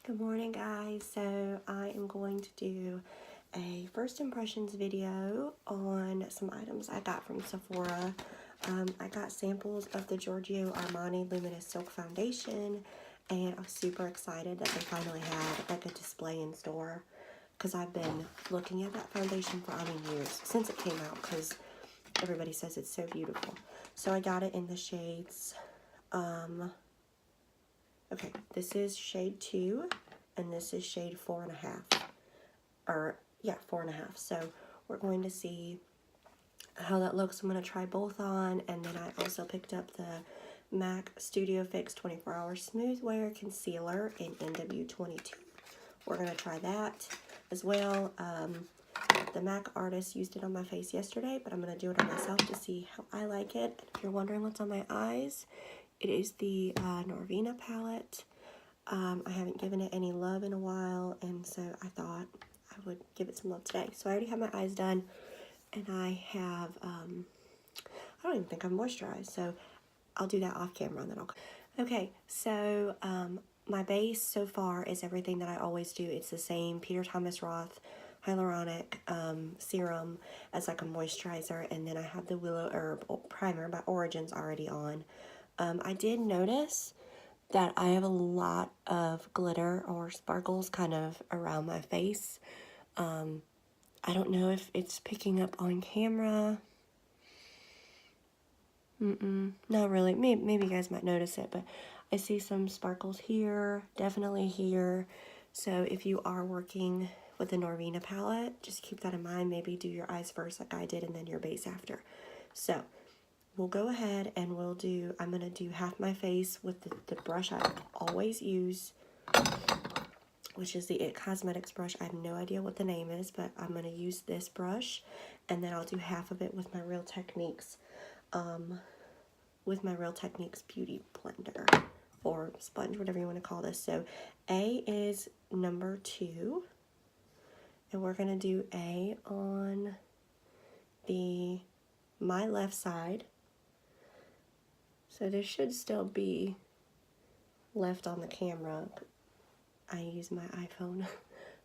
Good morning, guys. So I am going to do a first impressions video on some items I got from Sephora. I got samples of the Giorgio Armani Luminous Silk Foundation, and I was super excited that they finally had like a display in store because I've been looking at that foundation for years since it came out because everybody says it's so beautiful. So I got it in the shades. Okay, this is shade 2, and this is shade 4.5. Or, yeah, 4.5. So we're going to see how that looks. I'm going to try both on, and then I also picked up the MAC Studio Fix 24-Hour Smooth Wear Concealer in NW22. We're going to try that as well. The MAC artist used it on my face yesterday, but I'm going to do it on myself to see how I like it. And if you're wondering what's on my eyes, it is the Norvina palette. I haven't given it any love in a while, and so I thought I would give it some love today. So I already have my eyes done, and I have, I don't even think I'm moisturized, so I'll do that off camera, and then Okay, so my base so far is everything that I always do. It's the same Peter Thomas Roth hyaluronic serum as like a moisturizer, and then I have the Willow Herb primer by Origins already on. I did notice that I have a lot of glitter or sparkles kind of around my face. I don't know if it's picking up on camera. Not really. Maybe you guys might notice it, but I see some sparkles here, definitely here. So if you are working with the Norvina palette, just keep that in mind. Maybe do your eyes first like I did and then your base after. So we'll go ahead and I'm going to do half my face with the brush I always use, which is the It Cosmetics brush. I have no idea what the name is, but I'm going to use this brush, and then I'll do half of it with my Real Techniques, Beauty Blender, or sponge, whatever you want to call this. So A is number 2, and we're going to do A on my left side. So this should still be left on the camera. I use my iPhone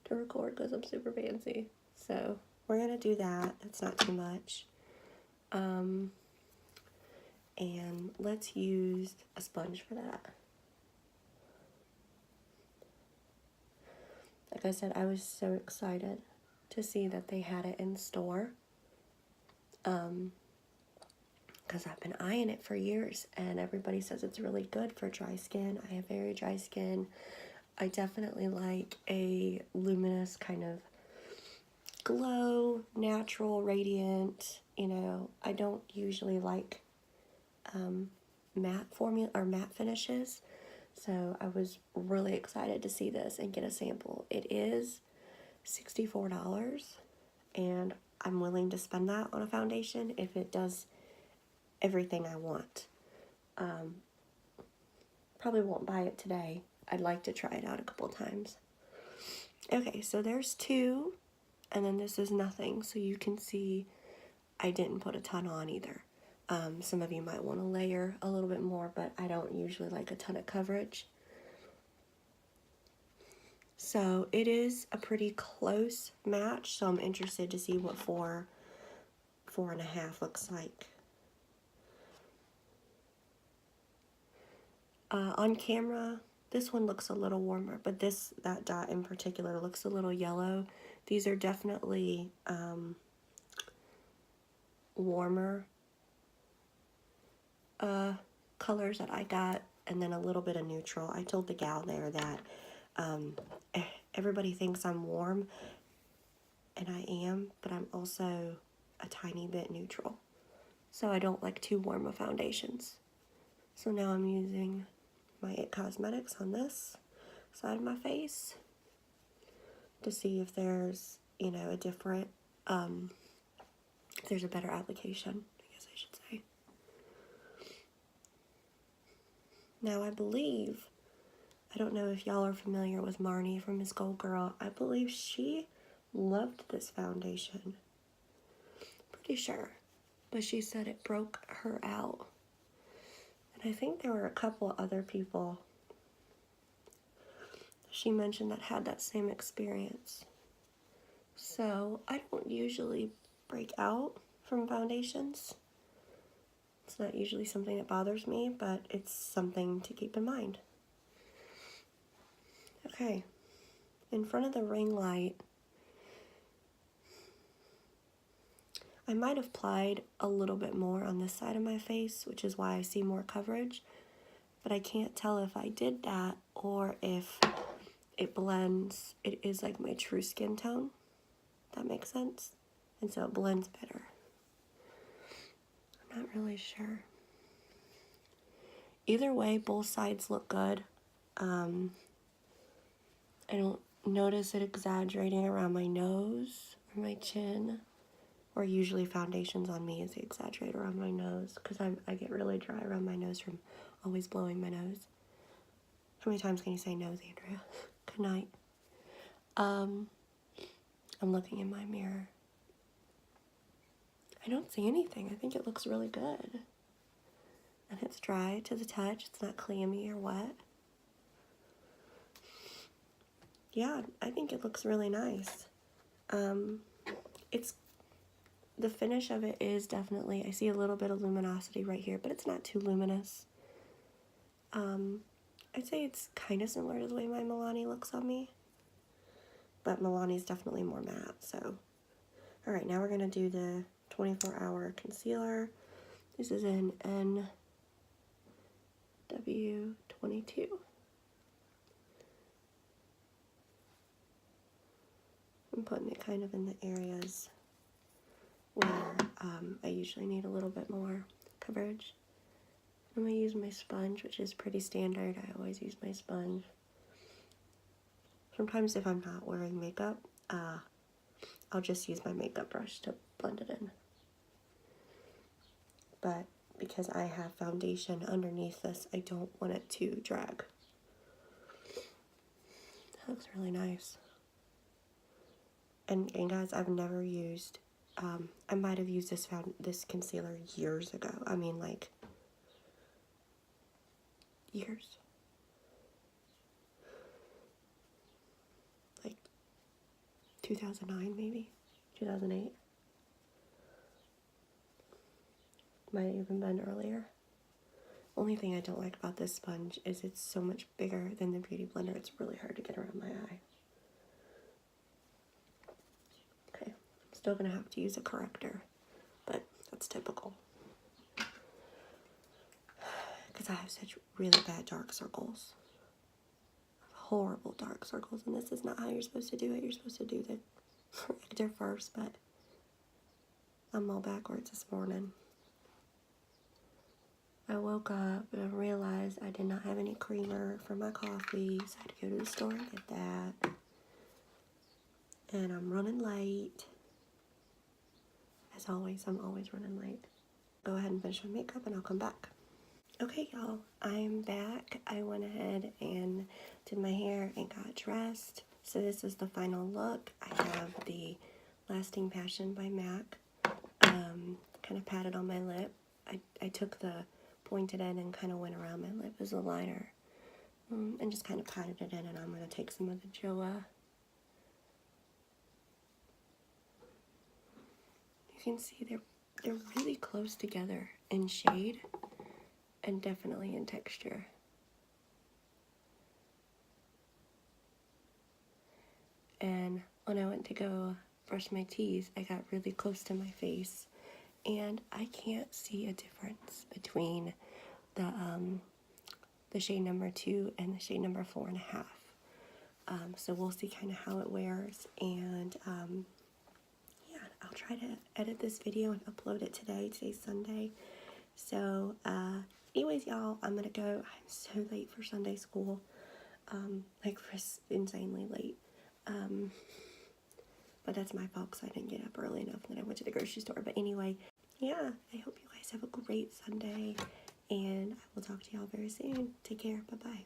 to record because I'm super fancy. So we're going to do that. That's not too much. And let's use a sponge for that. Like I said, I was so excited to see that they had it in store. Because I've been eyeing it for years, and everybody says it's really good for dry skin. I have very dry skin. I definitely like a luminous kind of glow, natural, radiant. You know, I don't usually like matte finishes, so I was really excited to see this and get a sample. It is $64, and I'm willing to spend that on a foundation if it does everything I want. Probably won't buy it today. I'd like to try it out a couple times. Okay, so there's 2, and then this is nothing, so you can see I didn't put a ton on either. Some of you might want to layer a little bit more, but I don't usually like a ton of coverage. So it is a pretty close match, so I'm interested to see what 4.5 looks like. On camera, this one looks a little warmer, but that dot in particular looks a little yellow. These are definitely warmer colors that I got, and then a little bit of neutral. I told the gal there that everybody thinks I'm warm, and I am, but I'm also a tiny bit neutral. So I don't like too warm of foundations. So now I'm using my It Cosmetics on this side of my face to see if there's, you know, a different, if there's a better application, I guess I should say. Now I believe, I don't know if y'all are familiar with Marnie from Miss Gold Girl. I believe she loved this foundation. Pretty sure. But she said it broke her out. And I think there were a couple other people she mentioned that had that same experience. So I don't usually break out from foundations. It's not usually something that bothers me, but it's something to keep in mind. Okay, in front of the ring light, I might have applied a little bit more on this side of my face, which is why I see more coverage, but I can't tell if I did that or if it blends. It is like my true skin tone. That makes sense? And so it blends better. I'm not really sure. Either way, both sides look good. I don't notice it exaggerating around my nose or my chin, or usually foundations on me is exaggerate around my nose because I get really dry around my nose from always blowing my nose. How many times can you say nose, Andrea? Good night. I'm looking in my mirror. I don't see anything. I think it looks really good. And it's dry to the touch. It's not clammy or wet. Yeah, I think it looks really nice. It's the finish of it is definitely, I see a little bit of luminosity right here, but it's not too luminous. I'd say it's kind of similar to the way my Milani looks on me, but Milani's definitely more matte, so. All right, now we're gonna do the 24-hour concealer. This is in NW22. I'm putting it kind of in the areas where I usually need a little bit more coverage. I'm going to use my sponge, which is pretty standard. I always use my sponge. Sometimes if I'm not wearing makeup, I'll just use my makeup brush to blend it in. But because I have foundation underneath this, I don't want it to drag. That looks really nice. And guys, I've never used, I might have used this concealer years ago. I mean, like, years. Like, 2009 maybe? 2008? Might have even been earlier. Only thing I don't like about this sponge is it's so much bigger than the Beauty Blender. It's really hard to get around my eye. Okay, I'm still gonna have to use a corrector, but that's typical. Because I have such really bad dark circles. Horrible dark circles, and this is not how you're supposed to do it. You're supposed to do the corrector first, but I'm all backwards this morning. I woke up and I realized I did not have any creamer for my coffee, so I had to go to the store and get that. And I'm running late. As always, I'm always running late. Go ahead and finish my makeup and I'll come back. Okay, y'all, I'm back. I went ahead and did my hair and got dressed. So this is the final look. I have the Lasting Passion by MAC. Kind of patted on my lip. I took the pointed end and kind of went around my lip as a liner. And just kind of patted it in, and I'm going to take some of the Joa. You can see they're really close together in shade and definitely in texture. And when I went to go brush my teeth, I got really close to my face, and I can't see a difference between the shade number 2 and the shade number 4.5. So we'll see kind of how it wears, and yeah, I'll try to edit this video and upload it today. Today's Sunday. So anyways, y'all, I'm gonna go. I'm so late for Sunday school, like insanely late. But that's my fault because I didn't get up early enough, and then I went to the grocery store. But anyway, yeah, I hope you guys have a great Sunday, and I will talk to y'all very soon. Take care. Bye-bye.